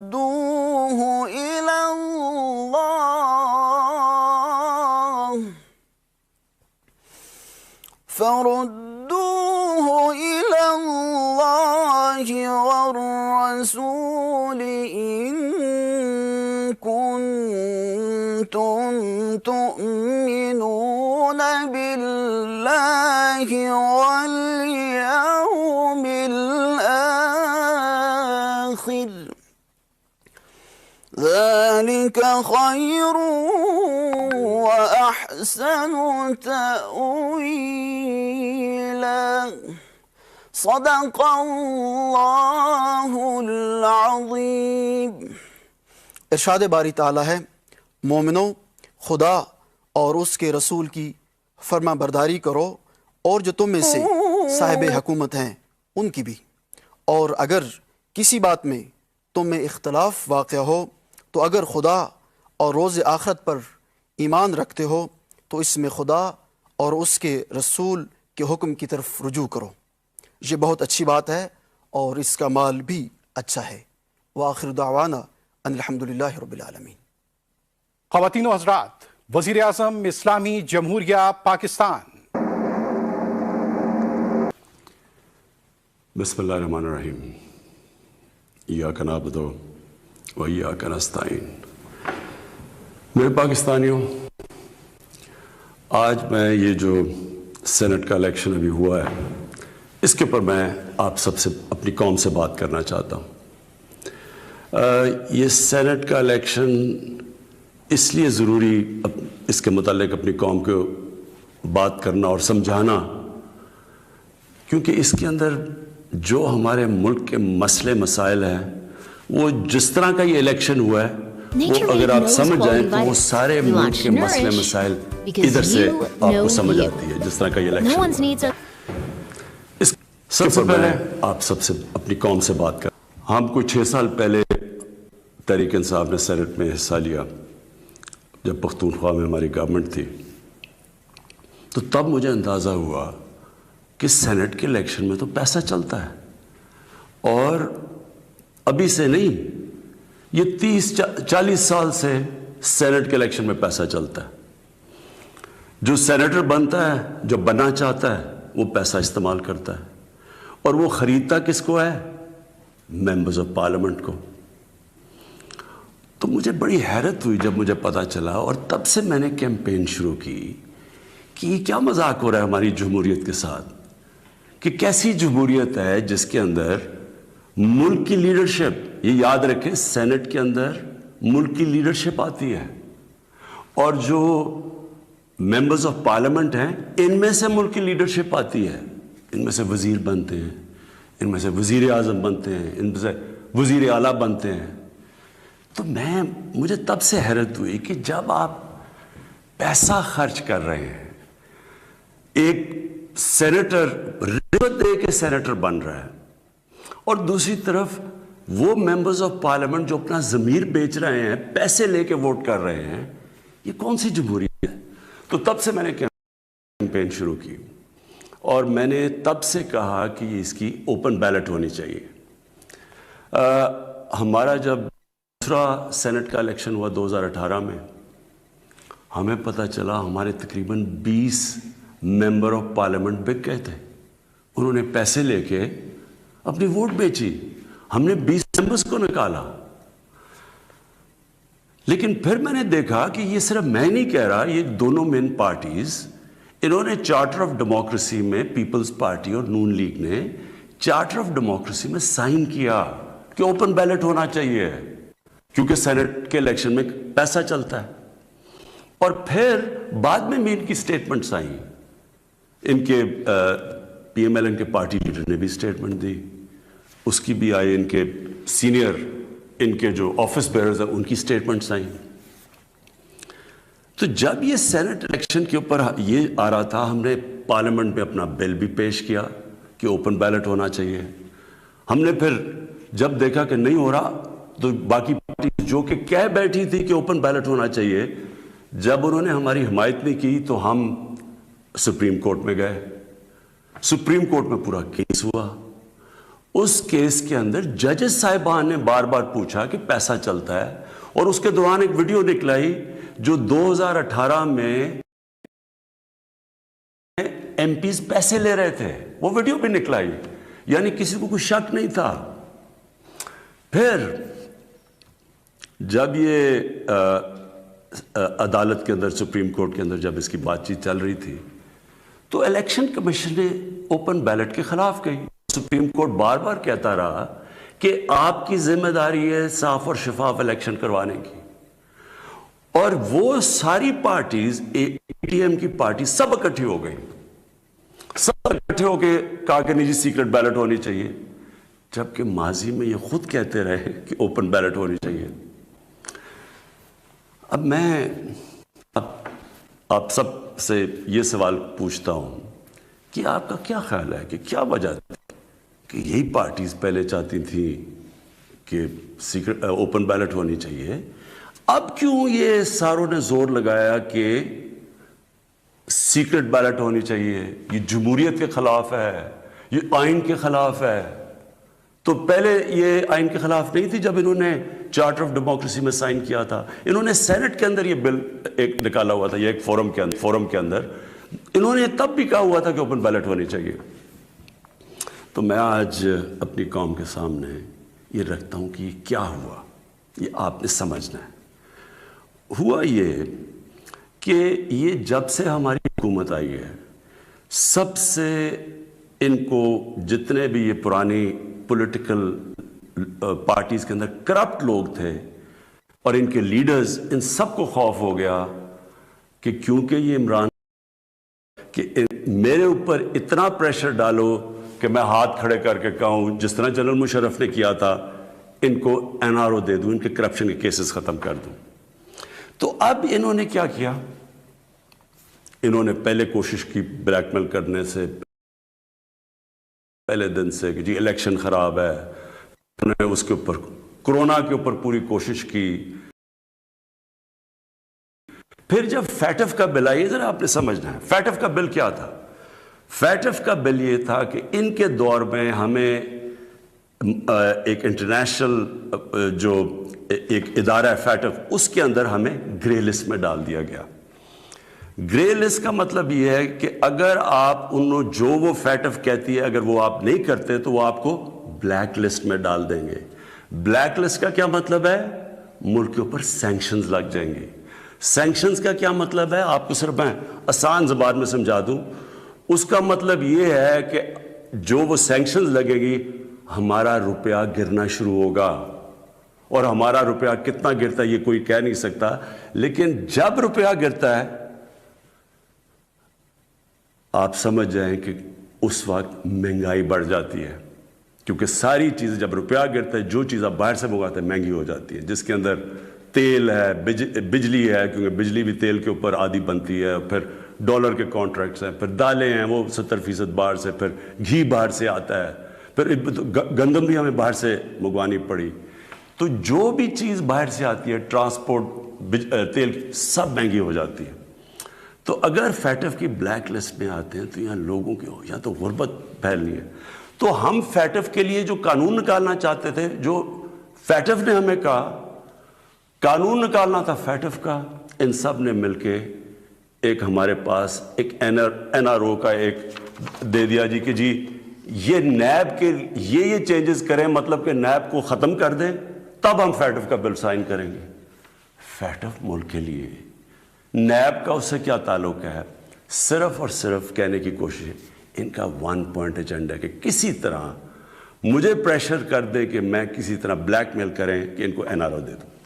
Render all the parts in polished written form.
فردوه إلى الله والرسول إن كنتم تؤمنون بالله واليوم الآخر ذلك خير وأحسن تأويلا صدق اللہ العظیم۔ ارشاد باری تعالیٰ ہے، مومنو خدا اور اس کے رسول کی فرما برداری کرو اور جو تم میں سے صاحب حکومت ہیں ان کی بھی، اور اگر کسی بات میں تم میں اختلاف واقع ہو تو اگر خدا اور روز آخرت پر ایمان رکھتے ہو تو اس میں خدا اور اس کے رسول کے حکم کی طرف رجوع کرو، یہ بہت اچھی بات ہے اور اس کا مال بھی اچھا ہے۔ وآخر دعوانا ان الحمدللہ رب العالمین۔ خواتین و حضرات، وزیر اعظم اسلامی جمہوریہ پاکستان۔ بسم اللہ الرحمن الرحیم۔ ایاک نعبد و ایاک نستعین۔ میرے پاکستانیوں، آج میں یہ جو سینٹ کا الیکشن ابھی ہوا ہے، اس کے اوپر میں آپ سب سے اپنی قوم سے بات کرنا چاہتا ہوں۔ یہ سینٹ کا الیکشن اس لیے ضروری اس کے متعلق اپنی قوم کو بات کرنا اور سمجھانا، کیونکہ اس کے اندر جو ہمارے ملک کے مسئلے مسائل ہیں، وہ جس طرح کا یہ الیکشن ہوا ہے، وہ اگر آپ سمجھ جائیں تو وہ سارے ملک کے مسئلے مسائل ادھر سے آپ کو سمجھ آتی ہے جس طرح کا یہ الیکشن ہوا۔ سب سے پہلے آپ سب سے اپنی قوم سے بات کر، ہم کوئی 6 سال پہلے تحریک انصاف نے سینٹ میں حصہ لیا، جب پختونخوا میں ہماری گورنمنٹ تھی، تو تب مجھے اندازہ ہوا کہ سینٹ کے الیکشن میں تو پیسہ چلتا ہے، اور ابھی سے نہیں، یہ 30-40 سال سے سینٹ کے الیکشن میں پیسہ چلتا ہے۔ جو سینیٹر بنتا ہے، جو بننا چاہتا ہے، وہ پیسہ استعمال کرتا ہے، اور وہ خریدتا کس کو ہے؟ ممبرز آف پارلیمنٹ کو۔ تو مجھے بڑی حیرت ہوئی جب مجھے پتا چلا، اور تب سے میں نے کیمپین شروع کی کہ یہ کیا مذاق ہو رہا ہے ہماری جمہوریت کے ساتھ، کہ کیسی جمہوریت ہے جس کے اندر ملک کی لیڈرشپ، یہ یاد رکھیں سینٹ کے اندر ملک کی لیڈرشپ آتی ہے، اور جو ممبرز آف پارلیمنٹ ہیں ان میں سے ملک کی لیڈرشپ آتی ہے، ان میں سے وزیر بنتے ہیں، ان میں سے وزیر اعظم بنتے ہیں، ان میں سے وزیر اعلیٰ بنتے ہیں۔ تو مجھے تب سے حیرت ہوئی کہ جب آپ پیسہ خرچ کر رہے ہیں، ایک سینیٹر رشوت دے کے سینیٹر بن رہا ہے، اور دوسری طرف وہ ممبرز آف پارلیمنٹ جو اپنا ضمیر بیچ رہے ہیں، پیسے لے کے ووٹ کر رہے ہیں، یہ کون سی جمہوریت ہے؟ تو تب سے میں نے کیمپین شروع کی، اور میں نے تب سے کہا کہ اس کی اوپن بیلٹ ہونی چاہیے۔ ہمارا جب دوسرا سینٹ کا الیکشن ہوا 2018 میں، ہمیں پتہ چلا ہمارے تقریباً 20 ممبر آف پارلیمنٹ بک گئے تھے، انہوں نے پیسے لے کے اپنی ووٹ بیچی، ہم نے 20 ممبرز کو نکالا۔ لیکن پھر میں نے دیکھا کہ یہ صرف میں نہیں کہہ رہا، یہ دونوں مین پارٹیز، انہوں نے چارٹر آف ڈیموکریسی میں، پیپلز پارٹی اور نون لیگ نے چارٹر آف ڈیموکریسی میں سائن کیا کہ اوپن بیلٹ ہونا چاہیے، کیونکہ سینٹ کے الیکشن میں پیسہ چلتا ہے۔ اور پھر بعد میں بھی ان کی سٹیٹمنٹس آئیں، ان کے پی ایم ایل این کے پارٹی لیڈر نے بھی سٹیٹمنٹ دی، اس کی بھی آئی، ان کے سینئر، ان کے جو آفس بیئرز ہیں ان کی سٹیٹمنٹس آئیں۔ تو جب یہ سینٹ الیکشن کے اوپر یہ آ رہا تھا، ہم نے پارلیمنٹ میں اپنا بل بھی پیش کیا کہ اوپن بیلٹ ہونا چاہیے۔ ہم نے پھر جب دیکھا کہ نہیں ہو رہا، تو باقی پارٹی جو کہ کہہ بیٹھی تھی کہ اوپن بیلٹ ہونا چاہیے، جب انہوں نے ہماری حمایت نہیں کی تو ہم سپریم کورٹ میں گئے، سپریم کورٹ میں پورا کیس ہوا، اس کیس کے اندر ججز صاحبان نے بار بار پوچھا کہ پیسہ چلتا ہے، اور اس کے دوران ایک ویڈیو نکلائی جو 2018 میں ایم پیز پیسے لے رہے تھے، وہ ویڈیو بھی نکلائی، یعنی کسی کو کوئی شک نہیں تھا۔ پھر جب یہ عدالت کے اندر، سپریم کورٹ کے اندر جب اس کی بات چیت چل رہی تھی تو الیکشن کمیشن نے اوپن بیلٹ کے خلاف کہی۔ سپریم کورٹ بار بار کہتا رہا کہ آپ کی ذمہ داری ہے صاف اور شفاف الیکشن کروانے کی، اور وہ ساری پارٹیز، اے ٹی ایم کی پارٹی سب اکٹھی ہو گئی، سب اکٹھے ہو کے کہا کہ نہیں جی سیکرٹ بیلٹ ہونی چاہیے، جبکہ ماضی میں یہ خود کہتے رہے کہ اوپن بیلٹ ہونی چاہیے۔ اب میں آپ سب سے یہ سوال پوچھتا ہوں کہ آپ کا کیا خیال ہے کہ کیا وجہ تھی کہ یہی پارٹیز پہلے چاہتی تھیں کہ سیکرٹ اوپن بیلٹ ہونی چاہیے، اب کیوں یہ ساروں نے زور لگایا کہ سیکرٹ بیلٹ ہونی چاہیے؟ یہ جمہوریت کے خلاف ہے، یہ آئین کے خلاف ہے۔ تو پہلے یہ آئین کے خلاف نہیں تھی جب انہوں نے چارٹر آف ڈیموکریسی میں سائن کیا تھا، انہوں نے سینٹ کے اندر یہ بل ایک نکالا ہوا تھا، یہ ایک فورم کے اندر انہوں نے تب بھی کہا ہوا تھا کہ اوپن بیلٹ ہونی چاہیے۔ تو میں آج اپنی قوم کے سامنے یہ رکھتا ہوں کہ یہ کیا ہوا، یہ آپ نے سمجھنا ہے۔ ہوا یہ کہ یہ جب سے ہماری حکومت آئی ہے، سب سے ان کو جتنے بھی یہ پرانی پولیٹیکل پارٹیز کے اندر کرپٹ لوگ تھے اور ان کے لیڈرز، ان سب کو خوف ہو گیا کہ کیونکہ یہ عمران کہ میرے اوپر اتنا پریشر ڈالو کہ میں ہاتھ کھڑے کر کے کہوں جس طرح جنرل مشرف نے کیا تھا، ان کو این آر او دے دوں، ان کے کرپشن کے کیسز ختم کر دوں۔ تو اب انہوں نے کیا کیا؟ انہوں نے پہلے کوشش کی بلیک میل کرنے سے پہلے دن سے کہ جی الیکشن خراب ہے، انہوں نے اس کے اوپر کرونا کے اوپر پوری کوشش کی۔ پھر جب فیٹف کا بل آئی، ذرا آپ نے سمجھنا ہے فیٹف کا بل کیا تھا۔ فیٹف کا بل یہ تھا کہ ان کے دور میں ہمیں ایک انٹرنیشنل جو ایک ادارہ ہے فیٹف، اس کے اندر ہمیں گرے لسٹ میں ڈال دیا گیا۔ گرے لسٹ کا مطلب یہ ہے کہ اگر آپ انہوں جو وہ فیٹف کہتی ہے اگر وہ آپ نہیں کرتے تو وہ آپ کو بلیک لسٹ میں ڈال دیں گے۔ بلیک لسٹ کا کیا مطلب ہے؟ ملک کے اوپر سینکشنز لگ جائیں گے۔ سینکشنز کا کیا مطلب ہے؟ آپ کو صرف میں آسان زبان میں سمجھا دوں، اس کا مطلب یہ ہے کہ جو وہ سینکشنز لگے گی ہمارا روپیہ گرنا شروع ہوگا، اور ہمارا روپیہ کتنا گرتا ہے یہ کوئی کہہ نہیں سکتا، لیکن جب روپیہ گرتا ہے آپ سمجھ جائیں کہ اس وقت مہنگائی بڑھ جاتی ہے، کیونکہ ساری چیزیں جب روپیہ گرتا ہے جو چیز آپ باہر سے منگاتے ہیں مہنگی ہو جاتی ہے، جس کے اندر تیل ہے، بجلی ہے، کیونکہ بجلی بھی تیل کے اوپر آدھی بنتی ہے، پھر ڈالر کے کانٹریکٹس ہیں، پھر دالیں ہیں وہ 70% باہر سے، پھر گھی باہر سے آتا ہے، پھر گندم بھی ہمیں باہر سے منگوانی پڑی۔ تو جو بھی چیز باہر سے آتی ہے، ٹرانسپورٹ، تیل، سب مہنگی ہو جاتی ہے۔ تو اگر فیٹف کی بلیک لسٹ میں آتے ہیں تو یہاں لوگوں کی یا تو غربت پھیلنی ہے۔ تو ہم فیٹف کے لیے جو قانون نکالنا چاہتے تھے، جو فیٹف نے ہمیں کہا قانون نکالنا تھا فیٹف کا، ان سب نے مل کے ایک ہمارے پاس ایک این آر او کا ایک دے دیا جی کہ جی یہ نیب کے یہ چینجز کریں، مطلب کہ نیب کو ختم کر دیں، تب ہم فیٹف کا بل سائن کریں گے۔ فیٹف ملک کے لیے، نیب کا اس سے کیا تعلق ہے؟ صرف اور صرف کہنے کی کوشش ہے، ان کا 1 پوائنٹ ایجنڈا ہے کہ کسی طرح مجھے پریشر کر دے کہ میں کسی طرح بلیک میل کریں کہ ان کو این آر او دے دوں۔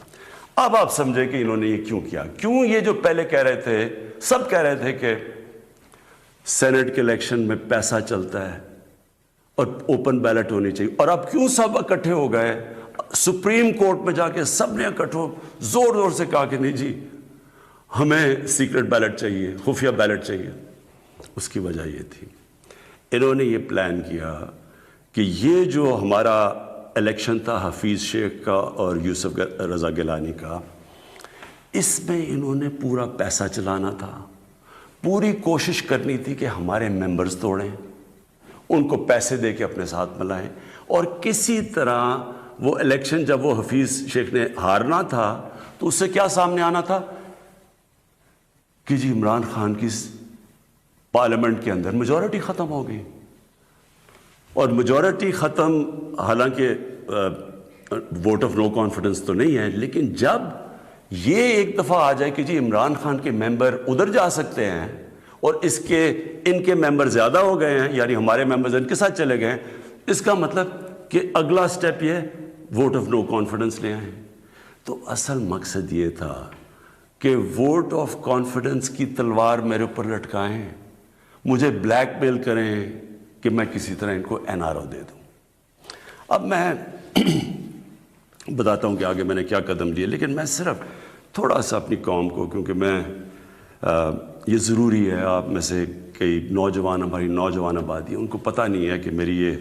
اب آپ سمجھیں کہ انہوں نے یہ کیوں کیا؟ کیوں یہ جو پہلے کہہ رہے تھے، سب کہہ رہے تھے کہ سینٹ کے الیکشن میں پیسہ چلتا ہے اور اوپن بیلٹ ہونی چاہیے، اور اب کیوں سب اکٹھے ہو گئے؟ سپریم کورٹ میں جا کے سب نے اکٹھے زور زور سے کہا کہ نہیں جی ہمیں سیکرٹ بیلٹ چاہیے، خفیہ بیلٹ چاہیے۔ اس کی وجہ یہ تھی، انہوں نے یہ پلان کیا کہ یہ جو ہمارا الیکشن تھا حفیظ شیخ کا اور یوسف رضا گیلانی کا، اس میں انہوں نے پورا پیسہ چلانا تھا، پوری کوشش کرنی تھی کہ ہمارے ممبرز توڑیں، ان کو پیسے دے کے اپنے ساتھ ملائیں، اور کسی طرح وہ الیکشن جب وہ حفیظ شیخ نے ہارنا تھا تو اس سے کیا سامنے آنا تھا کہ جی عمران خان کی پارلیمنٹ کے اندر میجورٹی ختم ہو گئی. اور میجورٹی ختم حالانکہ ووٹ آف نو کانفیڈنس تو نہیں ہے، لیکن جب یہ ایک دفعہ آ جائے کہ جی عمران خان کے ممبر ادھر جا سکتے ہیں اور ان کے ممبر زیادہ ہو گئے ہیں، یعنی ہمارے ممبرز ان کے ساتھ چلے گئے ہیں، اس کا مطلب کہ اگلا سٹیپ یہ ووٹ آف نو کانفیڈنس لے آئیں. تو اصل مقصد یہ تھا کہ ووٹ آف کانفیڈنس کی تلوار میرے اوپر لٹکائیں، مجھے بلیک میل کریں کہ میں کسی طرح ان کو NRO دے دوں. اب میں بتاتا ہوں کہ آگے میں نے کیا قدم لیے، لیکن میں صرف تھوڑا سا اپنی قوم کو، کیونکہ میں یہ ضروری ہے، آپ میں سے کئی نوجوان، ہماری نوجوان آبادی، ان کو پتہ نہیں ہے کہ میری یہ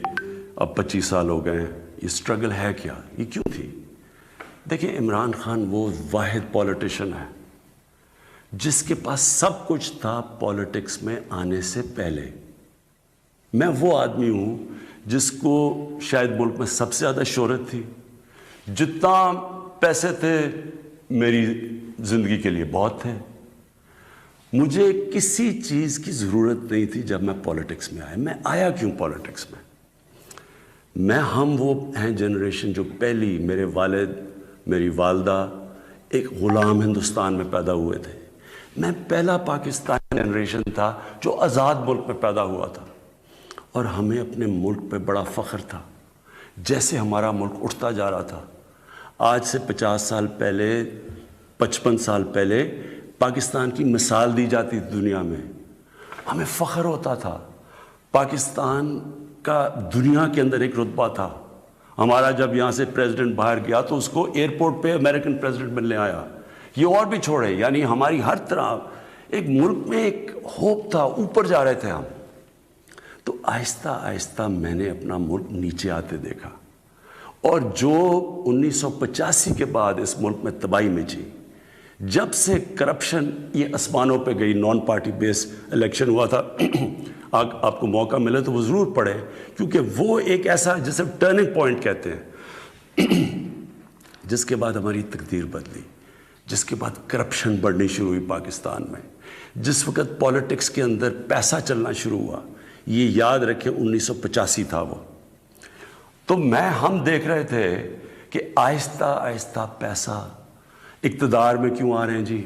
اب 25 سال ہو گئے ہیں، یہ سٹرگل ہے کیا، یہ کیوں تھی. دیکھیں عمران خان وہ واحد پولیٹیشین ہے جس کے پاس سب کچھ تھا پولیٹکس میں آنے سے پہلے. میں وہ آدمی ہوں جس کو شاید ملک میں سب سے زیادہ شہرت تھی، جتنا پیسے تھے میری زندگی کے لیے بہت تھے، مجھے کسی چیز کی ضرورت نہیں تھی. جب میں پولیٹکس میں آیا، میں آیا کیوں پولیٹکس میں ہم وہ ہیں جنریشن جو پہلی، میرے والد میری والدہ ایک غلام ہندوستان میں پیدا ہوئے تھے. میں پہلا پاکستانی جنریشن تھا جو آزاد ملک میں پیدا ہوا تھا، اور ہمیں اپنے ملک پہ بڑا فخر تھا. جیسے ہمارا ملک اٹھتا جا رہا تھا، آج سے 50 سال پہلے، 55 سال پہلے پاکستان کی مثال دی جاتی تھی دنیا میں، ہمیں فخر ہوتا تھا. پاکستان کا دنیا کے اندر ایک رتبہ تھا. ہمارا جب یہاں سے پریزیڈنٹ باہر گیا تو اس کو ایئرپورٹ پہ امریکن پریزیڈنٹ ملنے آیا. یہ اور بھی چھوڑے، یعنی ہماری ہر طرح ایک ملک میں ایک ہوپ تھا، اوپر جا رہے تھے ہم. تو آہستہ آہستہ میں نے اپنا ملک نیچے آتے دیکھا، اور جو 1985 کے بعد اس ملک میں تباہی مچی، جب سے کرپشن یہ آسمانوں پہ گئی، نان پارٹی بیس الیکشن ہوا تھا. آپ کو موقع ملے تو وہ ضرور پڑھیں، کیونکہ وہ ایک ایسا جسے ٹرننگ پوائنٹ کہتے ہیں، جس کے بعد ہماری تقدیر بدلی، جس کے بعد کرپشن بڑھنی شروع ہوئی پاکستان میں، جس وقت پولیٹکس کے اندر پیسہ چلنا شروع ہوا. یہ یاد رکھیں 1985 تھا وہ. تو ہم دیکھ رہے تھے کہ آہستہ آہستہ پیسہ اقتدار میں کیوں آ رہے ہیں جی؟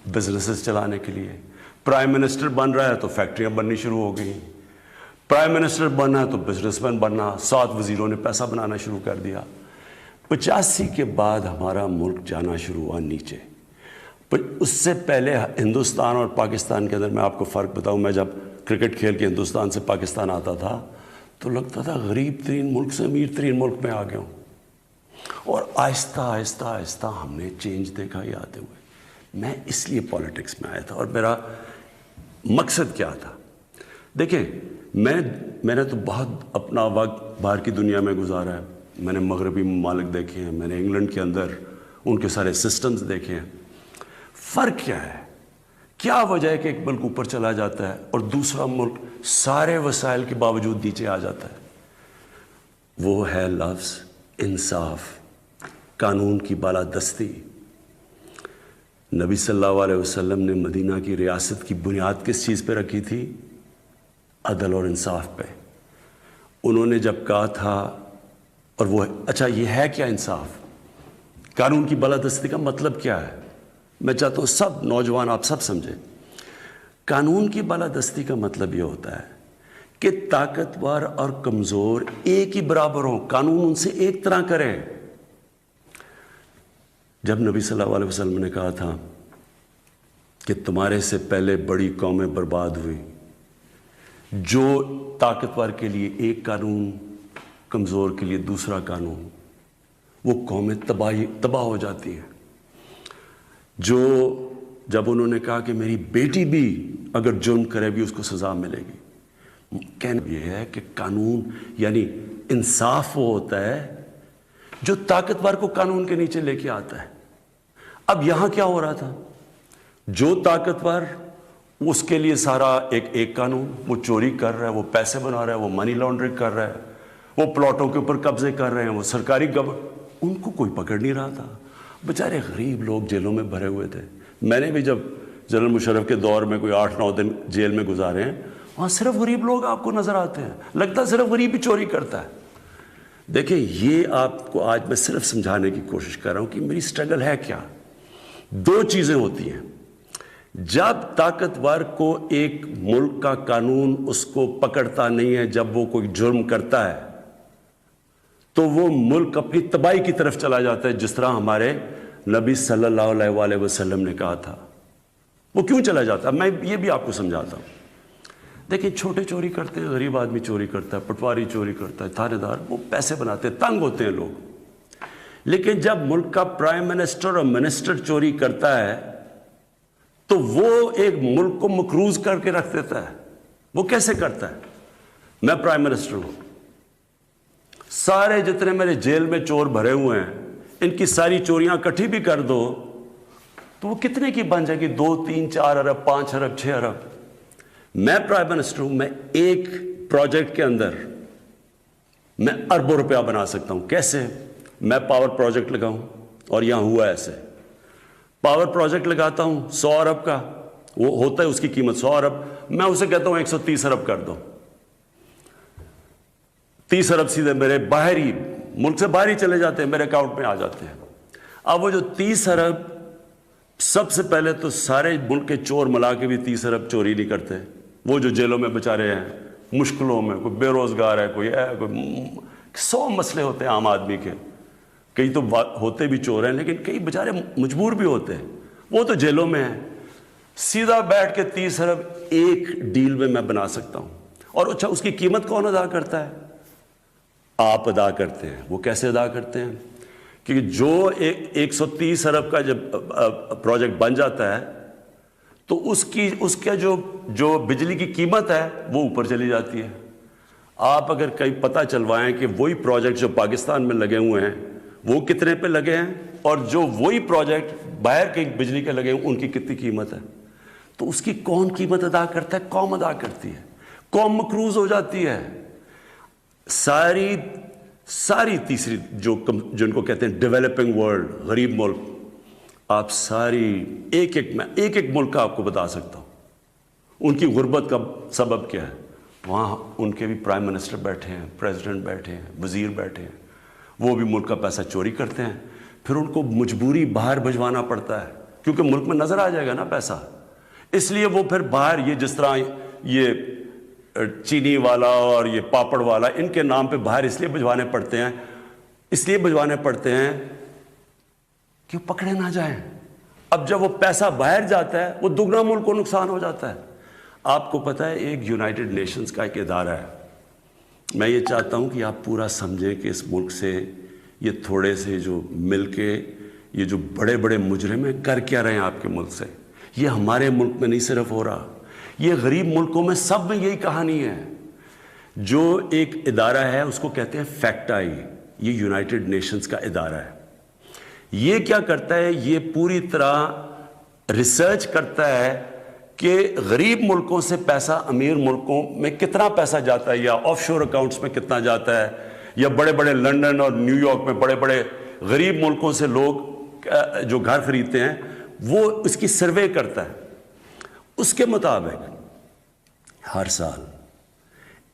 بزنسز چلانے کے لیے. پرائم منسٹر بن رہا ہے تو فیکٹریاں بننی شروع ہو گئیں، پرائم منسٹر بننا ہے تو بزنس مین بننا، 7 وزیروں نے پیسہ بنانا شروع کر دیا. 85 کے بعد ہمارا ملک جانا شروع ہوا نیچے. اس سے پہلے ہندوستان اور پاکستان کے اندر میں آپ کو فرق بتاؤں، میں جب کرکٹ کھیل کے ہندوستان سے پاکستان آتا تھا تو لگتا تھا غریب ترین ملک سے امیر ترین ملک میں آ گیا ہوں. اور آہستہ آہستہ آہستہ ہم نے چینج دیکھا یہ آتے ہوئے. میں اس لیے پولیٹکس میں آیا تھا، اور میرا مقصد کیا تھا؟ دیکھیں میں نے تو بہت اپنا وقت باہر کی دنیا میں گزارا ہے. میں نے مغربی ممالک دیکھے ہیں، میں نے انگلینڈ کے اندر ان کے سارے سسٹمز دیکھے ہیں. فرق کیا ہے؟ کیا وجہ ہے کہ ایک ملک اوپر چلا جاتا ہے اور دوسرا ملک سارے وسائل کے باوجود نیچے آ جاتا ہے؟ وہ ہے لفظ انصاف، قانون کی بالادستی. نبی صلی اللہ علیہ وسلم نے مدینہ کی ریاست کی بنیاد کس چیز پہ رکھی تھی؟ عدل اور انصاف پہ. انہوں نے جب کہا تھا، اور وہ اچھا یہ ہے کیا انصاف؟ قانون کی بالادستی کا مطلب کیا ہے؟ میں چاہتا ہوں سب نوجوان آپ سب سمجھیں. قانون کی بالادستی کا مطلب یہ ہوتا ہے کہ طاقتور اور کمزور ایک ہی برابر ہوں، قانون ان سے ایک طرح کرے. جب نبی صلی اللہ علیہ وسلم نے کہا تھا کہ تمہارے سے پہلے بڑی قومیں برباد ہوئی، جو طاقتور کے لیے ایک قانون، کمزور کے لیے دوسرا قانون، وہ قومیں تباہ ہو جاتی ہیں. جب انہوں نے کہا کہ میری بیٹی بھی اگر جرم کرے بھی اس کو سزا ملے گی، کہنا یہ ہے کہ قانون یعنی انصاف وہ ہوتا ہے جو طاقتور کو قانون کے نیچے لے کے آتا ہے. اب یہاں کیا ہو رہا تھا؟ جو طاقتور اس کے لیے سارا ایک قانون، وہ چوری کر رہا ہے، وہ پیسے بنا رہا ہے، وہ منی لانڈرنگ کر رہا ہے، وہ پلاٹوں کے اوپر قبضے کر رہے ہیں, وہ سرکاری ان کو کوئی پکڑ نہیں رہا تھا. بیچارے غریب لوگ جیلوں میں بھرے ہوئے تھے. میں نے بھی جب جنرل مشرف کے دور میں کوئی 8-9 دن جیل میں گزارے ہیں, وہاں صرف غریب لوگ آپ کو نظر آتے ہیں, لگتا ہے صرف غریب ہی چوری کرتا ہے. دیکھیں, یہ آپ کو آج میں صرف سمجھانے کی کوشش کر رہا ہوں کہ میری سٹرگل ہے کیا. 2 چیزیں ہوتی ہیں. جب طاقتور کو ایک ملک کا قانون اس کو پکڑتا نہیں ہے, جب وہ کوئی جرم کرتا ہے تو وہ ملک اپنی تباہی کی طرف چلا جاتا ہے, جس طرح ہمارے نبی صلی اللہ علیہ وآلہ وسلم نے کہا تھا. وہ کیوں چلا جاتا ہے, میں یہ بھی آپ کو سمجھاتا ہوں. دیکھیں, چھوٹے چوری کرتے ہیں, غریب آدمی چوری کرتا ہے, پٹواری چوری کرتا ہے, تھانے دار, وہ پیسے بناتے ہیں, تنگ ہوتے ہیں لوگ. لیکن جب ملک کا پرائم منسٹر اور منسٹر چوری کرتا ہے تو وہ ایک ملک کو مقروض کر کے رکھ دیتا ہے. وہ کیسے کرتا ہے؟ میں پرائم منسٹر ہوں, سارے جتنے میرے جیل میں چور بھرے ہوئے ہیں, ان کی ساری چوریاں اکٹھی بھی کر دو تو وہ کتنے کی بن جائے گی؟ 2, 3, 4 ارب, 5 ارب, 6 ارب. میں پرائم منسٹر ہوں, میں ایک پروجیکٹ کے اندر میں اربوں روپیہ بنا سکتا ہوں. کیسے؟ میں پاور پروجیکٹ لگاؤں, اور یہاں ہوا ایسے. پاور پروجیکٹ لگاتا ہوں 100 ارب کا, وہ ہوتا ہے اس کی قیمت 100 ارب, میں اسے کہتا ہوں 130 ارب کر دو. 30 ارب سیدھے میرے باہری ملک سے باہر ہی چلے جاتے ہیں, میرے اکاؤنٹ میں آ جاتے ہیں. اب وہ جو 30 ارب, سب سے پہلے تو سارے ملک کے چور ملا کے بھی 30 ارب چوری نہیں کرتے. وہ جو جیلوں میں بیچارے ہیں, مشکلوں میں, کوئی بے روزگار ہے, کوئی 100 مسئلے ہوتے ہیں عام آدمی کے. کئی تو ہوتے بھی چور ہیں, لیکن کئی بیچارے مجبور بھی ہوتے ہیں, وہ تو جیلوں میں ہیں. سیدھا بیٹھ کے 30 ارب ایک ڈیل میں بنا سکتا ہوں. اور اچھا, اس کی قیمت کون ادا کرتا ہے؟ آپ ادا کرتے ہیں. وہ کیسے ادا کرتے ہیں؟ کہ جو 130 ارب کا جب پروجیکٹ بن جاتا ہے تو اس کا جو بجلی کی قیمت ہے وہ اوپر چلی جاتی ہے. آپ اگر کہیں پتہ چلوائیں کہ وہی پروجیکٹ جو پاکستان میں لگے ہوئے ہیں وہ کتنے پہ لگے ہیں, اور جو وہی پروجیکٹ باہر کے بجلی کے لگے ہیں ان کی کتنی قیمت ہے, تو اس کی کون قیمت ادا کرتا ہے؟ قوم ادا کرتی ہے. قوم مقروض ہو جاتی ہے. ساری تیسری جن کو کہتے ہیں ڈیولپنگ ورلڈ, غریب ملک, آپ ساری ایک ملک کا آپ کو بتا سکتا ہوں ان کی غربت کا سبب کیا ہے. وہاں ان کے بھی پرائم منسٹر بیٹھے ہیں, پریزیڈنٹ بیٹھے ہیں, وزیر بیٹھے ہیں, وہ بھی ملک کا پیسہ چوری کرتے ہیں. پھر ان کو مجبوری باہر بھجوانا پڑتا ہے, کیونکہ ملک میں نظر آ جائے گا نا پیسہ, اس لیے وہ پھر باہر, یہ جس طرح یہ چینی والا اور یہ پاپڑ والا, ان کے نام پہ باہر اس لیے بھجوانے پڑتے ہیں کہ وہ پکڑے نہ جائیں. اب جب وہ پیسہ باہر جاتا ہے وہ دگنا ملک کو نقصان ہو جاتا ہے. آپ کو پتہ ہے, ایک یونائٹڈ نیشنز کا ایک ادارہ ہے, میں یہ چاہتا ہوں کہ آپ پورا سمجھیں کہ اس ملک سے یہ تھوڑے سے جو مل کے یہ جو بڑے بڑے مجرم ہیں کر کیا رہے ہیں آپ کے ملک سے. یہ ہمارے ملک میں نہیں صرف ہو رہا, یہ غریب ملکوں میں سب میں یہی کہانی ہے. جو ایک ادارہ ہے اس کو کہتے ہیں فیکٹ آئی, یہ یونائٹڈ نیشنز کا ادارہ ہے. یہ کیا کرتا ہے؟ یہ پوری طرح ریسرچ کرتا ہے کہ غریب ملکوں سے پیسہ امیر ملکوں میں کتنا پیسہ جاتا ہے, یا آف شور اکاؤنٹس میں کتنا جاتا ہے, یا بڑے بڑے لنڈن اور نیو یارک میں بڑے بڑے غریب ملکوں سے لوگ جو گھر خریدتے ہیں وہ اس کی سروے کرتا ہے. اس کے مطابق ہر سال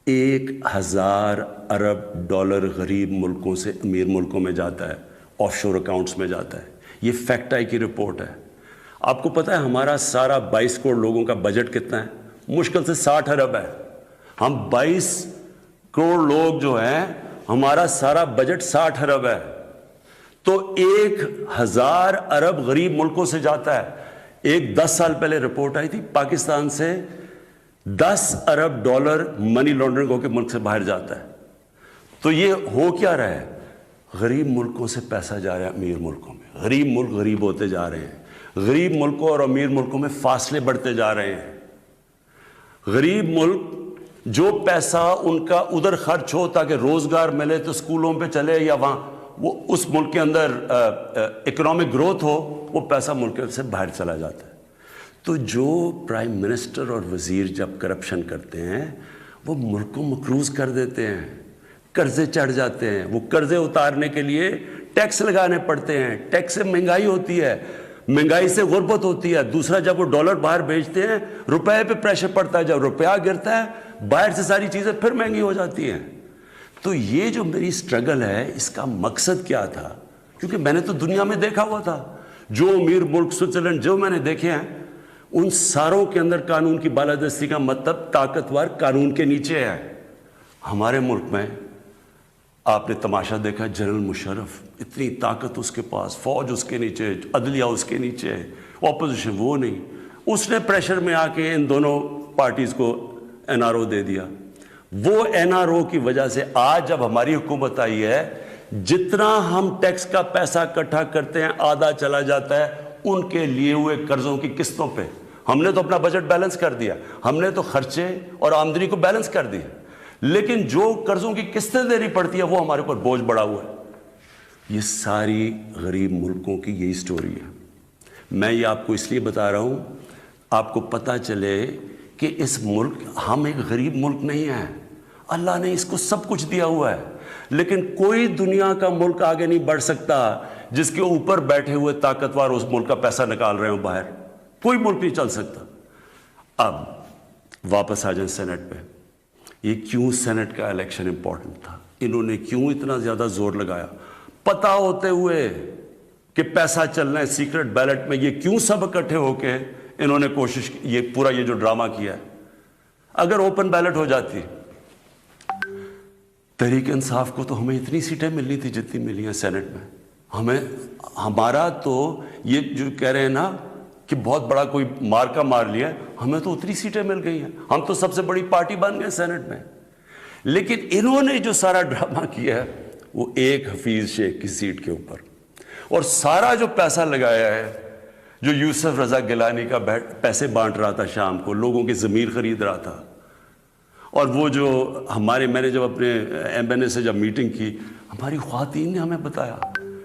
1000 ارب ڈالر غریب ملکوں سے امیر ملکوں میں جاتا ہے, آف شور اکاؤنٹس میں جاتا ہے. یہ فیکٹ آئی کی رپورٹ ہے. آپ کو پتہ ہے ہمارا سارا 22 کروڑ لوگوں کا بجٹ کتنا ہے؟ مشکل سے 60 ارب ہے. ہم 22 کروڑ لوگ جو ہیں, ہمارا سارا بجٹ 60 ارب ہے. تو 1000 ارب غریب ملکوں سے جاتا ہے. ایک 10 سال پہلے رپورٹ آئی تھی, پاکستان سے 10 ارب ڈالر منی لانڈرنگ ہو کے ملک سے باہر جاتا ہے. تو یہ ہو کیا رہا ہے؟ غریب ملکوں سے پیسہ جا رہا ہے امیر ملکوں میں, غریب ملک غریب ہوتے جا رہے ہیں, غریب ملکوں اور امیر ملکوں میں فاصلے بڑھتے جا رہے ہیں. غریب ملک جو پیسہ ان کا ادھر خرچ ہو تاکہ روزگار ملے تو اسکولوں پہ چلے, یا وہاں وہ اس ملک کے اندر اکنامک گروتھ ہو, وہ پیسہ ملک سے باہر چلا جاتا ہے. تو جو پرائم منسٹر اور وزیر جب کرپشن کرتے ہیں وہ ملک کو مقروض کر دیتے ہیں, قرضے چڑھ جاتے ہیں. وہ قرضے اتارنے کے لیے ٹیکس لگانے پڑتے ہیں. ٹیکس سے مہنگائی ہوتی ہے, مہنگائی سے غربت ہوتی ہے. دوسرا, جب وہ ڈالر باہر بھیجتے ہیں روپے پہ پریشر پڑتا ہے. جب روپیہ گرتا ہے باہر سے ساری چیزیں پھر مہنگی ہو جاتی ہیں. تو یہ جو میری سٹرگل ہے, اس کا مقصد کیا تھا؟ کیونکہ میں نے تو دنیا میں دیکھا ہوا تھا, جو امیر ملک سوئٹزرلینڈ جو میں نے دیکھے ہیں, ان ساروں کے اندر قانون کی بالادستی کا مطلب طاقتور قانون کے نیچے ہے. ہمارے ملک میں آپ نے تماشا دیکھا, جنرل مشرف, اتنی طاقت اس کے پاس, فوج اس کے نیچے, عدلیہ اس کے نیچے, اپوزیشن وہ نہیں. اس نے پریشر میں آ کے ان دونوں پارٹیز کو NRO دے دیا. وہ NRO کی وجہ سے آج جب ہماری حکومت آئی ہے, جتنا ہم ٹیکس کا پیسہ اکٹھا کرتے ہیں آدھا چلا جاتا ہے ان کے لیے ہوئے قرضوں کی قسطوں پہ. ہم نے تو اپنا بجٹ بیلنس کر دیا, ہم نے تو خرچے اور آمدنی کو بیلنس کر دیا, لیکن جو قرضوں کی قسطیں دینی پڑتی ہے وہ ہمارے اوپر بوجھ بڑھا ہوا ہے. یہ ساری غریب ملکوں کی یہی سٹوری ہے. میں یہ آپ کو اس لیے بتا رہا ہوں, آپ کو پتہ چلے کہ اس ملک, ہم ایک غریب ملک نہیں ہیں. اللہ نے اس کو سب کچھ دیا ہوا ہے, لیکن کوئی دنیا کا ملک آگے نہیں بڑھ سکتا جس کے اوپر بیٹھے ہوئے طاقتور اس ملک کا پیسہ نکال رہے ہوں باہر. کوئی ملک نہیں چل سکتا. اب واپس آ جائیں سینٹ پہ. یہ کیوں سینٹ کا الیکشن امپورٹنٹ تھا؟ انہوں نے کیوں اتنا زیادہ زور لگایا پتہ ہوتے ہوئے کہ پیسہ چلنا ہے سیکرٹ بیلٹ میں؟ یہ کیوں سب اکٹھے ہو کے انہوں نے کوشش کی, یہ پورا یہ جو ڈرامہ کیا ہے؟ اگر اوپن بیلٹ ہو جاتی, تحریک انصاف کو تو ہمیں اتنی سیٹیں ملنی تھی جتنی ملی ہیں سینٹ میں. ہمارا تو یہ جو کہہ رہے ہیں نا کہ بہت بڑا کوئی مارکا مار لیا, ہمیں تو اتنی سیٹیں مل گئی ہیں, ہم تو سب سے بڑی پارٹی بن گئے سینٹ میں. لیکن انہوں نے جو سارا ڈرامہ کیا ہے وہ ایک حفیظ شیخ کی سیٹ کے اوپر, اور سارا جو پیسہ لگایا ہے, جو یوسف رضا گیلانی کا پیسے بانٹ رہا تھا شام کو, لوگوں کی ضمیر خرید رہا تھا. اور وہ جو میں نے جب اپنے MNA سے جب میٹنگ کی, ہماری خواتین نے ہمیں بتایا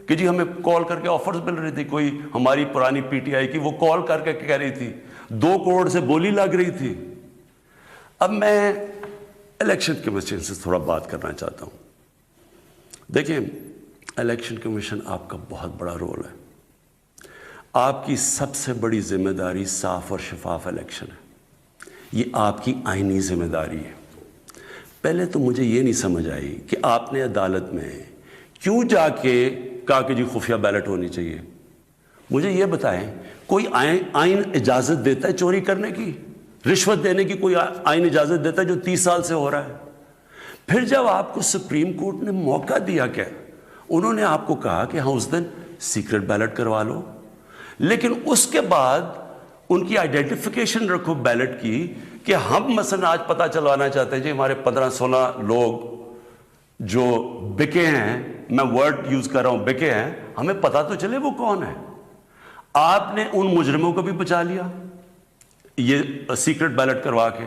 کہ جی ہمیں کال کر کے آفرز مل رہی تھی. کوئی ہماری پرانی PTI کی, وہ کال کر کے کہہ رہی تھی 2 کروڑ سے بولی لگ رہی تھی. اب میں الیکشن کمیشن سے تھوڑا بات کرنا چاہتا ہوں. دیکھیں, الیکشن کمیشن آپ کا بہت بڑا رول ہے. آپ کی سب سے بڑی ذمہ داری صاف اور شفاف الیکشن ہے. یہ آپ کی آئینی ذمہ داری ہے. پہلے تو مجھے یہ نہیں سمجھ آئی کہ آپ نے عدالت میں کیوں جا کے کہا کہ جی خفیہ بیلٹ ہونی چاہیے. مجھے یہ بتائیں, کوئی آئین اجازت دیتا ہے چوری کرنے کی, رشوت دینے کی کوئی آئین اجازت دیتا ہے جو 30 سال سے ہو رہا ہے؟ پھر جب آپ کو سپریم کورٹ نے موقع دیا, کہ انہوں نے آپ کو کہا کہ ہاں اس دن سیکرٹ بیلٹ کروا لو, لیکن اس کے بعد ان کی آئیڈینٹیفیکیشن رکھو بیلٹ کی, کہ ہم مثلا آج پتہ چلوانا چاہتے ہیں جی ہمارے 15-16 لوگ جو بکے ہیں, میں ورڈ یوز کر رہا ہوں بکے ہیں, ہمیں پتہ تو چلے وہ کون ہے. آپ نے ان مجرموں کو بھی بچا لیا یہ سیکرٹ بیلٹ کروا کے.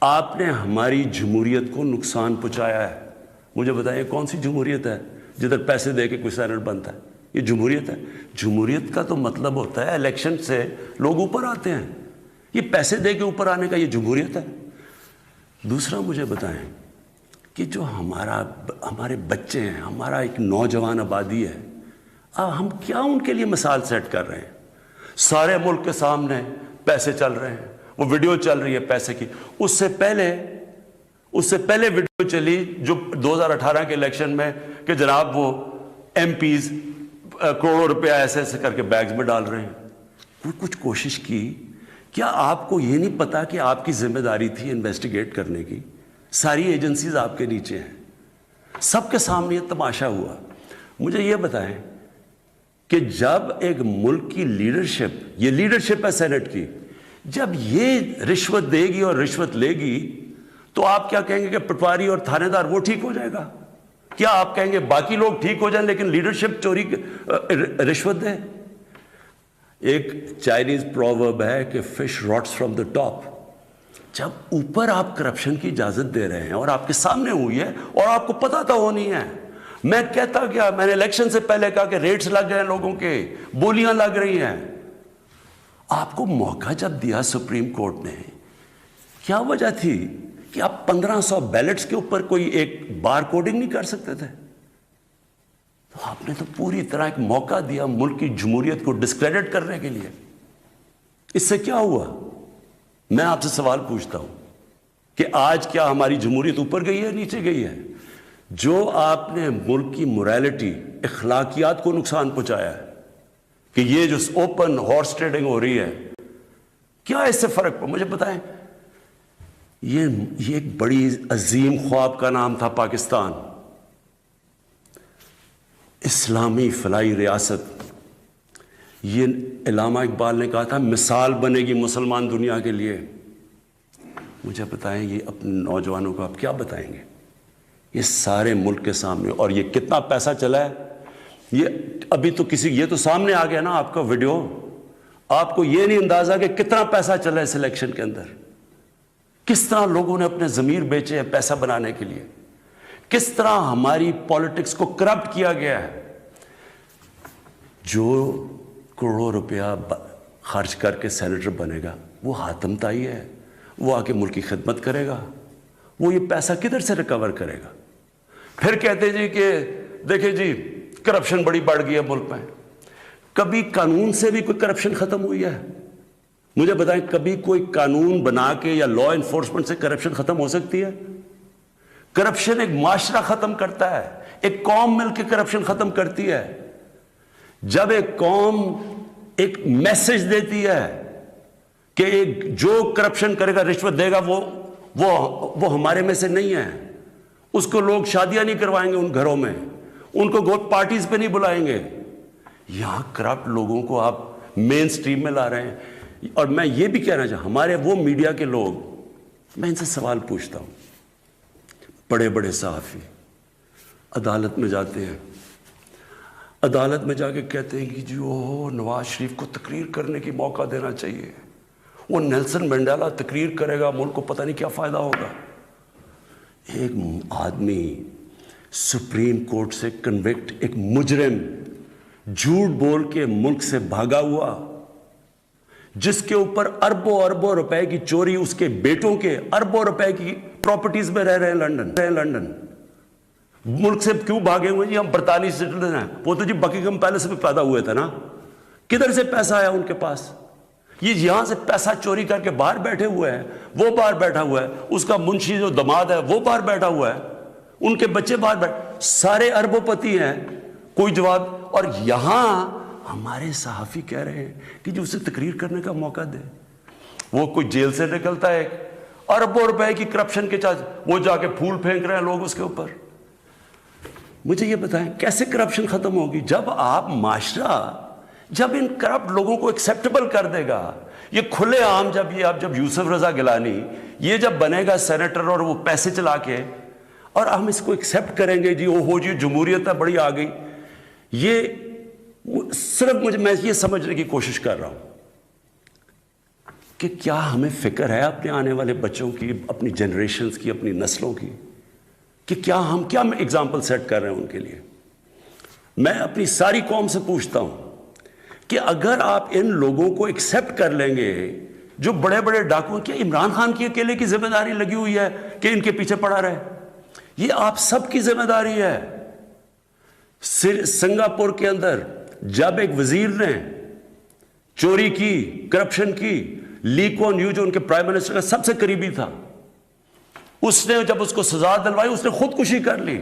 آپ نے ہماری جمہوریت کو نقصان پہنچایا ہے. مجھے بتائیں کون سی جمہوریت ہے جدھر پیسے دے کے کوئی سینٹ بنتا ہے؟ یہ جمہوریت ہے؟ جمہوریت کا تو مطلب ہوتا ہے الیکشن سے لوگ اوپر آتے ہیں. یہ پیسے دے کے اوپر آنے کا یہ جمہوریت ہے؟ دوسرا مجھے بتائیں کہ جو ہمارے بچے ہیں, ہمارا ایک نوجوان آبادی ہے, ہم کیا ان کے لیے مثال سیٹ کر رہے ہیں؟ سارے ملک کے سامنے پیسے چل رہے ہیں, وہ ویڈیو چل رہی ہے پیسے کی. اس سے پہلے ویڈیو چلی جو 2018 کے الیکشن میں کہ جناب وہ MPs کروڑوں روپیہ ایسے کر کے بیگز میں ڈال رہے ہیں. کوئی کچھ کوشش کی؟ کیا آپ کو یہ نہیں پتا کہ آپ کی ذمہ داری تھی انویسٹیگیٹ کرنے کی؟ ساری ایجنسیز آپ کے نیچے ہیں, سب کے سامنے یہ تماشا ہوا. مجھے یہ بتائیں کہ جب ایک ملک کی لیڈرشپ, یہ لیڈرشپ ہے سینٹ کی, جب یہ رشوت دے گی اور رشوت لے گی تو آپ کیا کہیں گے کہ پٹواری اور تھانے دار وہ ٹھیک ہو جائے گا؟ کیا آپ کہیں گے باقی لوگ ٹھیک ہو جائیں لیکن لیڈرشپ چوری رشوت دے؟ ایک چائنیز پروورب ہے کہ fish rots from the top. جب اوپر آپ کرپشن کی اجازت دے رہے ہیں اور آپ کے سامنے ہوئی ہے اور آپ کو پتہ تو ہونی ہے. میں کہتا کیا, میں نے الیکشن سے پہلے کہا کہ ریٹس لگ گئے ہیں لوگوں کے, بولیاں لگ رہی ہیں. آپ کو موقع جب دیا سپریم کورٹ نے, کیا وجہ تھی کہ آپ 1500 بیلٹس کے اوپر کوئی ایک بار کوڈنگ نہیں کر سکتے تھے؟ تو آپ نے تو پوری طرح ایک موقع دیا ملک کی جمہوریت کو ڈسکریڈٹ کرنے کے لیے. اس سے کیا ہوا؟ میں آپ سے سوال پوچھتا ہوں کہ آج کیا ہماری جمہوریت اوپر گئی ہے نیچے گئی ہے؟ جو آپ نے ملک کی موریلٹی اخلاقیات کو نقصان پہنچایا ہے کہ یہ جو اوپن ہارس ٹریڈنگ ہو رہی ہے، کیا اس سے فرق پڑا؟ مجھے بتائیں. یہ ایک بڑی عظیم خواب کا نام تھا پاکستان، اسلامی فلاحی ریاست. یہ علامہ اقبال نے کہا تھا مثال بنے گی مسلمان دنیا کے لیے. مجھے بتائیں یہ اپنے نوجوانوں کو آپ کیا بتائیں گے یہ سارے ملک کے سامنے؟ اور یہ کتنا پیسہ چلا ہے یہ ابھی تو یہ تو سامنے آ گیا نا آپ کا ویڈیو. آپ کو یہ نہیں اندازہ کہ کتنا پیسہ چلا ہے اس الیکشن کے اندر، کس طرح لوگوں نے اپنے ضمیر بیچے ہیں پیسہ بنانے کے لیے، کس طرح ہماری پالیٹکس کو کرپٹ کیا گیا ہے. جو کروڑوں روپیہ خرچ کر کے سینیٹر بنے گا وہ حاتم طائی ہے، وہ آ کے ملک کی خدمت کرے گا، وہ یہ پیسہ کدھر سے ریکور کرے گا؟ پھر کہتے جی کہ دیکھیں جی کرپشن بڑی بڑھ گئی ہے ملک میں. کبھی قانون سے بھی کوئی کرپشن ختم ہوئی ہے؟ مجھے بتائیں کبھی کوئی قانون بنا کے یا لا انفورسمنٹ سے کرپشن ختم ہو سکتی ہے؟ کرپشن ایک معاشرہ ختم کرتا ہے، ایک قوم مل کے کرپشن ختم کرتی ہے. جب ایک قوم ایک میسج دیتی ہے کہ جو کرپشن کرے گا رشوت دے گا وہ ہمارے میں سے نہیں ہے، اس کو لوگ شادیاں نہیں کروائیں گے ان گھروں میں، ان کو گوٹ پارٹیز پہ نہیں بلائیں گے. یہاں کرپٹ لوگوں کو آپ مین سٹریم میں لا رہے ہیں. اور میں یہ بھی کہنا چاہتا ہوں ہمارے وہ میڈیا کے لوگ، میں ان سے سوال پوچھتا ہوں. بڑے بڑے صحافی عدالت میں جاتے ہیں، عدالت میں جا کے کہتے ہیں کہ جی وہ نواز شریف کو تقریر کرنے کی موقع دینا چاہیے، وہ نیلسن منڈیلا تقریر کرے گا ملک کو پتہ نہیں کیا فائدہ ہوگا. ایک آدمی سپریم کورٹ سے کنوکٹ، ایک مجرم جھوٹ بول کے ملک سے بھاگا ہوا، جس کے اوپر اربوں اربوں روپے کی چوری، اس کے بیٹوں کے اربوں روپے کی پراپرٹیز میں رہ رہے ہیں لندن. ملک سے کیوں بھاگے ہوئے؟ جی ہم برطانوی سٹیزن ہیں. وہ تو جی بکنگھم پیلس میں پیدا ہوئے تھے نا. کدھر سے پیسہ آیا ان کے پاس؟ یہ یہاں سے پیسہ چوری کر کے باہر بیٹھے ہوئے ہیں، وہ باہر بیٹھا ہوا ہے، اس کا منشی جو دماد ہے وہ باہر بیٹھا ہوا ہے، ان کے بچے باہر بیٹھے، سارے اربوں پتی ہیں، کوئی جواب. اور یہاں ہمارے صحافی کہہ رہے ہیں کہ جو اسے تقریر کرنے کا موقع دے. وہ کوئی جیل سے نکلتا ہے اربوں روپے کی کرپشن کے چارج، وہ جا کے پھول پھینک رہے ہیں لوگ اس کے اوپر. مجھے یہ بتائیں کیسے کرپشن ختم ہوگی؟ جب آپ معاشرہ جب ان کرپٹ لوگوں کو ایکسیپٹیبل کر دے گا. یہ کھلے عام جب یوسف رضا گیلانی یہ جب بنے گا سینیٹر اور وہ پیسے چلا کے، اور ہم اس کو ایکسیپٹ کریں گے جی وہ جی جمہوریت ہے بڑی آ گئی. یہ صرف میں یہ سمجھنے کی کوشش کر رہا ہوں کہ کیا ہمیں فکر ہے اپنے آنے والے بچوں کی، اپنی جنریشنز کی، اپنی نسلوں کی، کہ کیا ہم ایگزامپل سیٹ کر رہے ہیں ان کے لیے. میں اپنی ساری قوم سے پوچھتا ہوں کہ اگر آپ ان لوگوں کو ایکسیپٹ کر لیں گے جو بڑے بڑے ڈاکو، کیا عمران خان کی اکیلے کی ذمہ داری لگی ہوئی ہے کہ ان کے پیچھے پڑا رہے؟ یہ آپ سب کی ذمہ داری ہے. سنگاپور کے اندر جب ایک وزیر نے چوری کی، کرپشن کی، لی کوان یو جو ان کے پرائم منسٹر کا سب سے قریبی تھا، اس نے جب اس کو سزا دلوائی اس نے خودکشی کر لی،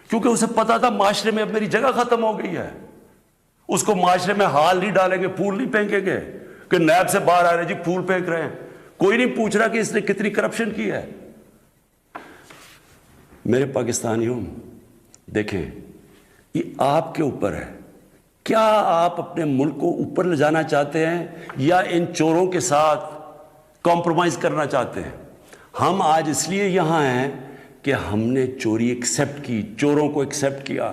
کیونکہ اسے پتا تھا معاشرے میں اب میری جگہ ختم ہو گئی ہے. اس کو معاشرے میں ہال نہیں ڈالیں گے، پھول نہیں پھینکیں گے کہ نیب سے باہر آ رہے جی پھول پھینک رہے ہیں. کوئی نہیں پوچھ رہا کہ اس نے کتنی کرپشن کی ہے. میرے پاکستانیوں دیکھیں یہ آپ کے اوپر ہے. کیا آپ اپنے ملک کو اوپر لے جانا چاہتے ہیں یا ان چوروں کے ساتھ کمپرومائز کرنا چاہتے ہیں؟ ہم آج اس لیے یہاں ہیں کہ ہم نے چوری ایکسیپٹ کی، چوروں کو ایکسیپٹ کیا.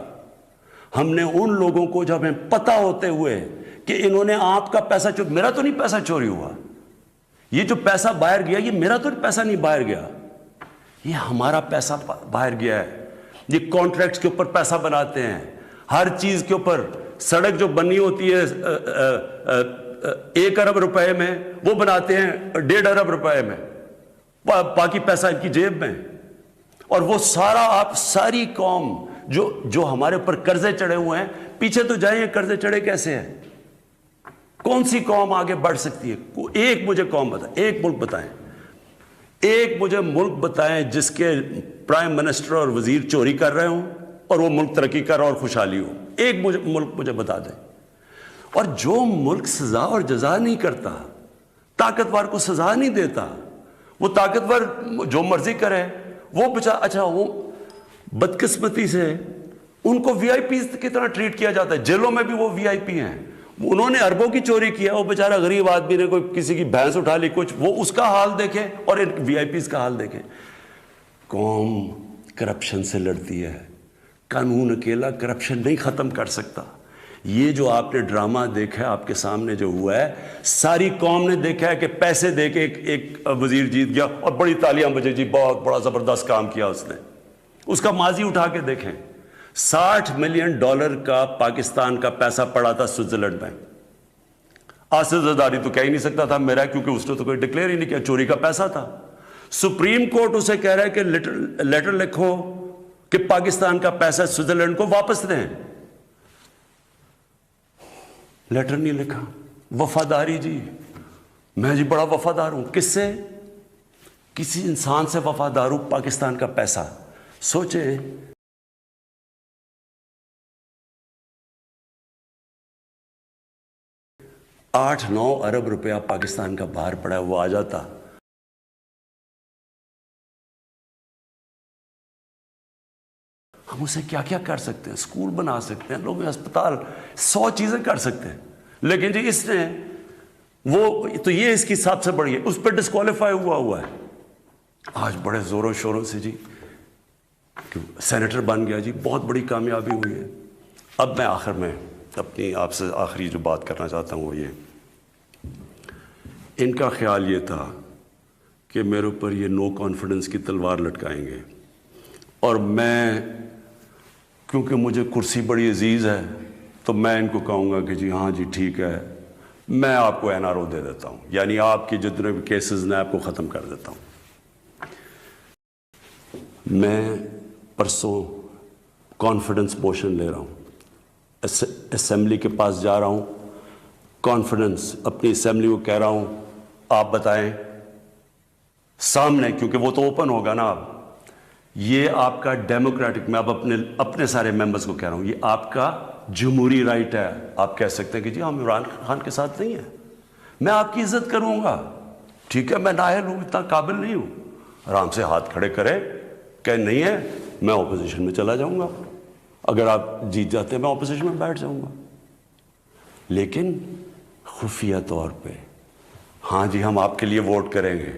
ہم نے ان لوگوں کو جب ہمیں پتہ ہوتے ہوئے کہ انہوں نے آپ کا پیسہ چوری، میرا تو نہیں پیسہ چوری ہوا، یہ جو پیسہ باہر گیا یہ میرا تو پیسہ نہیں باہر گیا، یہ ہمارا پیسہ باہر گیا ہے. یہ کانٹریکٹس کے اوپر پیسہ بناتے ہیں، ہر چیز کے اوپر. سڑک جو بنی ہوتی ہے 1 ارب روپے میں وہ بناتے ہیں 1.5 ارب روپے میں. باقی پیسہ ان کی جیب میں، اور وہ سارا آپ ساری قوم جو ہمارے اوپر قرضے چڑھے ہوئے ہیں، پیچھے تو جائیں قرضے چڑھے کیسے ہیں؟ کون سی قوم آگے بڑھ سکتی ہے؟ ایک مجھے قوم بتائیں، ایک ملک بتائیں، ایک مجھے ملک بتائیں جس کے پرائم منسٹر اور وزیر چوری کر رہے ہوں اور وہ ملک ترقی کر رہا اور خوشحالی ہو. ایک ملک مجھے بتا دیں. اور جو ملک سزا اور جزا نہیں کرتا، طاقتور کو سزا نہیں دیتا، وہ طاقتور جو مرضی کرے، وہ اچھا وہ بدقسمتی سے ان کو وی آئی پی کی طرح ٹریٹ کیا جاتا ہے. جیلوں میں بھی وہ وی آئی پی ہیں. انہوں نے اربوں کی چوری کیا، وہ بیچارہ غریب آدمی نے کوئی کسی کی بھینس اٹھا لی کچھ، وہ اس کا حال دیکھیں اور ان وی آئی پیز کا حال دیکھیں. قوم کرپشن سے لڑتی ہے. قانون اکیلا کرپشن نہیں ختم کر سکتا. یہ جو آپ نے ڈرامہ دیکھا ہے آپ کے سامنے جو ہوا ہے، ساری قوم نے دیکھا ہے کہ پیسے دے کے ایک وزیر جیت گیا اور بڑی تالیاں بجے، جی بہت بڑا زبردست کام کیا اس نے. اس کا ماضی اٹھا کے دیکھیں. $60 ملین کا پاکستان کا پیسہ پڑا تھا سوئٹزرلینڈ میں. آصف زرداری تو کہہ ہی نہیں سکتا تھا میرا، کیونکہ اس نے تو کوئی ڈکلیئر ہی نہیں کیا، چوری کا پیسہ تھا. سپریم کورٹ اسے کہہ رہا ہے کہ لیٹر لکھو کہ پاکستان کا پیسہ سوئٹزرلینڈ کو واپس دیں. لیٹر نہیں لکھا. وفاداری جی، میں جی بڑا وفادار ہوں. کس سے؟ کسی انسان سے وفادار ہوں. پاکستان کا پیسہ سوچیں. $8-9 ارب روپیہ پاکستان کا باہر پڑا ہے، وہ آ جاتا. ہم اسے کیا کیا کر سکتے ہیں؟ اسکول بنا سکتے ہیں، لوگ ہسپتال، 100 چیزیں کر سکتے ہیں. لیکن جی اس نے وہ تو یہ اس کی سب سے بڑی ہے، اس پہ ڈسکوالیفائی ہوا ہے. آج بڑے زوروں شوروں سے جی سینیٹر بن گیا، جی بہت بڑی کامیابی ہوئی ہے. اب میں آخر میں اپنی آپ سے آخری جو بات کرنا چاہتا ہوں وہ یہ، ان کا خیال یہ تھا کہ میرے اوپر یہ نو کانفیڈنس کی تلوار لٹکائیں گے، اور میں کیونکہ مجھے کرسی بڑی عزیز ہے تو میں ان کو کہوں گا کہ جی ہاں جی ٹھیک ہے، میں آپ کو این آر او دے دیتا ہوں، یعنی آپ کی جتنے بھی کیسز ہیں آپ کو ختم کر دیتا ہوں. میں پرسوں کانفیڈنس موشن لے رہا ہوں، اسمبلی کے پاس جا رہا ہوں، کانفیڈنس اپنی اسمبلی کو کہہ رہا ہوں آپ بتائیں سامنے، کیونکہ وہ تو اوپن ہوگا نا. اب یہ آپ کا ڈیموکریٹک، میں اب اپنے سارے ممبرز کو کہہ رہا ہوں، یہ آپ کا جمہوری رائٹ ہے. آپ کہہ سکتے ہیں کہ جی ہم عمران خان کے ساتھ نہیں ہیں، میں آپ کی عزت کروں گا، ٹھیک ہے، میں نااہل ہوں، اتنا قابل نہیں ہوں. آرام سے ہاتھ کھڑے کرے کہ نہیں ہے، میں اپوزیشن میں چلا جاؤں گا. اگر آپ جیت جاتے ہیں میں اپوزیشن میں بیٹھ جاؤں گا. لیکن خفیہ طور پہ ہاں جی ہم آپ کے لیے ووٹ کریں گے،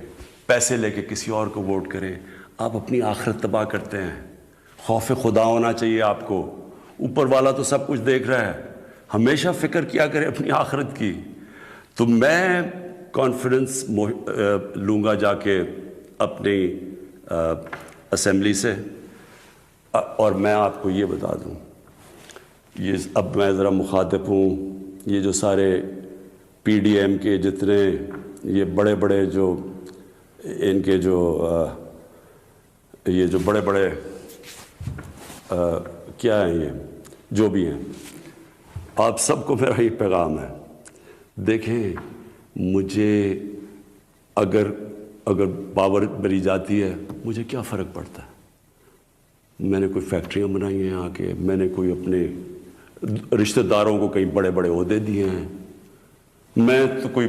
پیسے لے کے کسی اور کو ووٹ کریں. آپ اپنی آخرت تباہ کرتے ہیں. خوف خدا ہونا چاہیے آپ کو. اوپر والا تو سب کچھ دیکھ رہا ہے، ہمیشہ فکر کیا کرے اپنی آخرت کی. تو میں کانفیڈنس لوں گا جا کے اپنی اسمبلی سے. اور میں آپ کو یہ بتا دوں، یہ اب میں ذرا مخاطب ہوں، یہ جو سارے پی ڈی ایم کے جتنے یہ بڑے بڑے جو ان کے جو یہ جو بڑے بڑے کیا ہیں، یہ جو بھی ہیں، آپ سب کو میرا یہ پیغام ہے. دیکھیں مجھے اگر پاور میری جاتی ہے مجھے کیا فرق پڑتا ہے؟ میں نے کوئی فیکٹریاں بنائی ہیں آ کے، میں نے کوئی اپنے رشتہ داروں کو کئی بڑے بڑے عہدے دیے ہیں، میں تو کوئی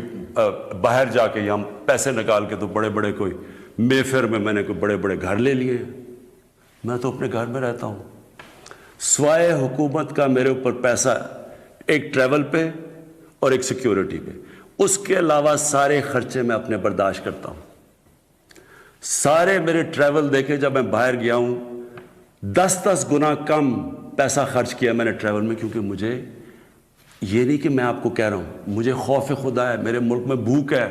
باہر جا کے یہاں پیسے نکال کے تو بڑے بڑے کوئی مے فیئر میں نے کوئی بڑے بڑے گھر لے لیے ہیں. میں تو اپنے گھر میں رہتا ہوں. سوائے حکومت کا میرے اوپر پیسہ ایک ٹریول پہ اور ایک سیکیورٹی پہ، اس کے علاوہ سارے خرچے میں اپنے برداشت کرتا ہوں. سارے میرے ٹریول دیکھے، جب میں باہر گیا ہوں 10 گنا کم پیسہ خرچ کیا میں نے ٹریول میں، کیونکہ مجھے یہ نہیں کہ میں آپ کو کہہ رہا ہوں، مجھے خوف خدا ہے. میرے ملک میں بھوک ہے،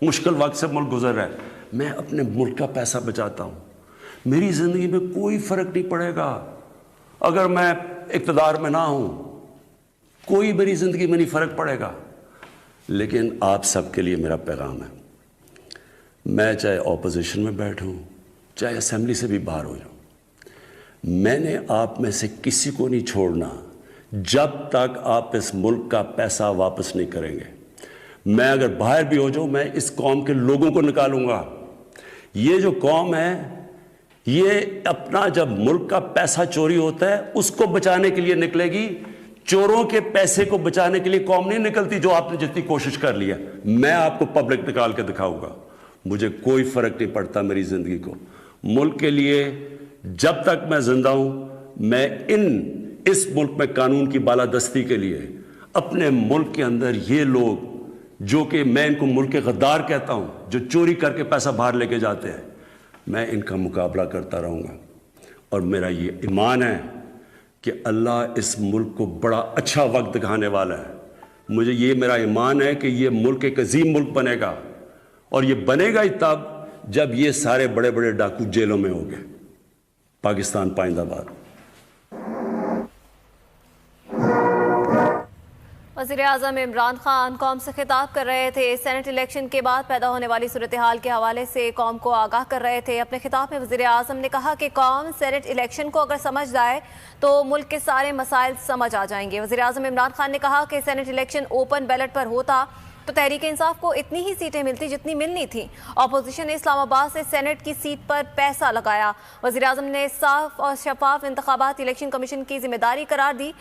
مشکل وقت سے ملک گزر رہا ہے، میں اپنے ملک کا پیسہ بچاتا ہوں. میری زندگی میں کوئی فرق نہیں پڑے گا اگر میں اقتدار میں نہ ہوں، کوئی میری زندگی میں نہیں فرق پڑے گا. لیکن آپ سب کے لیے میرا پیغام ہے، میں چاہے اپوزیشن میں بیٹھوں چاہے اسمبلی سے بھی باہر ہو جاؤں، میں نے آپ میں سے کسی کو نہیں چھوڑنا جب تک آپ اس ملک کا پیسہ واپس نہیں کریں گے۔ میں اگر باہر بھی ہو جاؤں میں اس قوم کے لوگوں کو نکالوں گا۔ یہ جو قوم ہے یہ اپنا جب ملک کا پیسہ چوری ہوتا ہے اس کو بچانے کے لیے نکلے گی، چوروں کے پیسے کو بچانے کے لیے قوم نہیں نکلتی جو آپ نے جتنی کوشش کر لی ہے۔ میں آپ کو پبلک نکال کے دکھاؤں گا، مجھے کوئی فرق نہیں پڑتا میری زندگی کو۔ ملک کے لیے جب تک میں زندہ ہوں میں اس ملک میں قانون کی بالادستی کے لیے اپنے ملک کے اندر یہ لوگ جو کہ میں ان کو ملک کے غدار کہتا ہوں، جو چوری کر کے پیسہ باہر لے کے جاتے ہیں، میں ان کا مقابلہ کرتا رہوں گا۔ اور میرا یہ ایمان ہے کہ اللہ اس ملک کو بڑا اچھا وقت دکھانے والا ہے۔ مجھے یہ میرا ایمان ہے کہ یہ ملک ایک عظیم ملک بنے گا، اور یہ بنے گا ہی تب جب یہ سارے بڑے بڑے ڈاکو جیلوں میں ہوں گے۔ پاکستان پائندہ باد۔ وزیراعظم عمران خان قوم سے خطاب کر رہے تھے، سینٹ الیکشن کے بعد پیدا ہونے والی صورتحال کے حوالے سے قوم کو آگاہ کر رہے تھے۔ اپنے خطاب میں وزیراعظم نے کہا کہ قوم سینٹ الیکشن کو اگر سمجھ جائے تو ملک کے سارے مسائل سمجھ آ جائیں گے۔ وزیراعظم عمران خان نے کہا کہ سینٹ الیکشن اوپن بیلٹ پر ہوتا تو تحریک انصاف کو اتنی ہی سیٹیں ملتی جتنی ملنی تھیں۔ اپوزیشن نے اسلام آباد سے سینٹ کی سیٹ پر پیسہ لگایا۔ وزیراعظم نے صاف اور شفاف انتخابات الیکشن کمیشن کی ذمہ داری قرار دی۔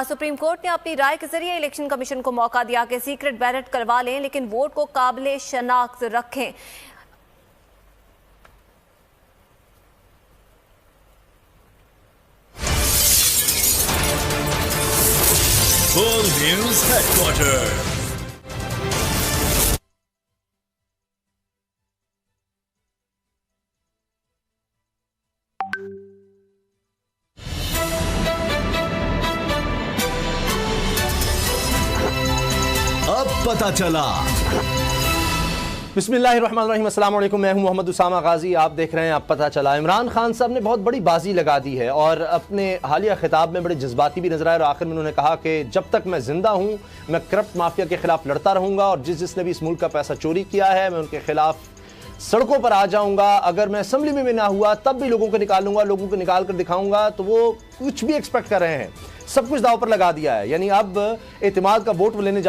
سپریم کورٹ نے اپنی رائے کے ذریعے الیکشن کمیشن کو موقع دیا کہ سیکرٹ بیلٹ کروا لیں لیکن ووٹ کو قابل شناخت رکھیں۔ Full News Headquarters. اب پتہ چلا۔ بسم اللہ الرحمن الرحیم، السلام علیکم، میں ہوں محمد اسامہ غازی، آپ دیکھ رہے ہیں اب پتہ چلا۔ عمران خان صاحب نے بہت بڑی بازی لگا دی ہے اور اپنے حالیہ خطاب میں بڑے جذباتی بھی نظر آئے، اور آخر میں انہوں نے کہا کہ جب تک میں زندہ ہوں میں کرپٹ مافیا کے خلاف لڑتا رہوں گا، اور جس نے بھی اس ملک کا پیسہ چوری کیا ہے میں ان کے خلاف سڑکوں پر آ جاؤں گا۔ اگر میں اسمبلی میں بھی نہ ہوا تب بھی لوگوں کو نکالوں گا، لوگوں کو نکال کر دکھاؤں گا۔ تو وہ کچھ بھی ایکسپیکٹ کر رہے ہیں، سب کچھ داؤ پر لگا دیا ہے، یعنی اب اعتماد کا ووٹ وہ لینے